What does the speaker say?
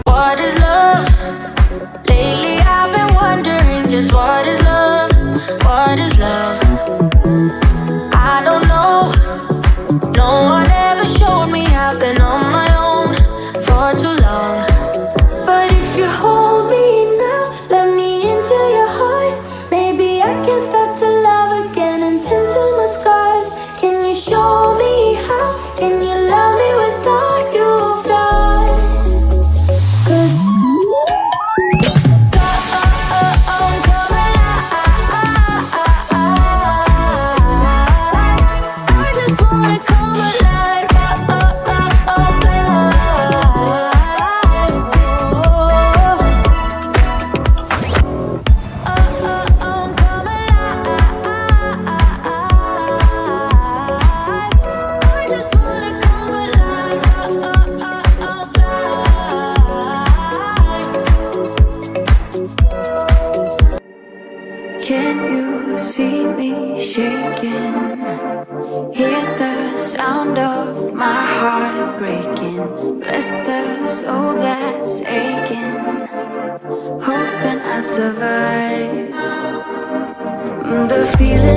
What is love? Lately I've been wondering just what is love? What is love? I don't know. No one ever showed me. I've been on my own for too long. But if you hold me now, let me into your heart. Maybe I can start to love again and tend to my scars. Can you show me how? Can you love me with all you've got? 'Cause I'm coming alive. I just wanna come alive. Can you see me shaking? Hear the sound of my heart breaking. Bless the soul that's aching, hoping I survive. The feeling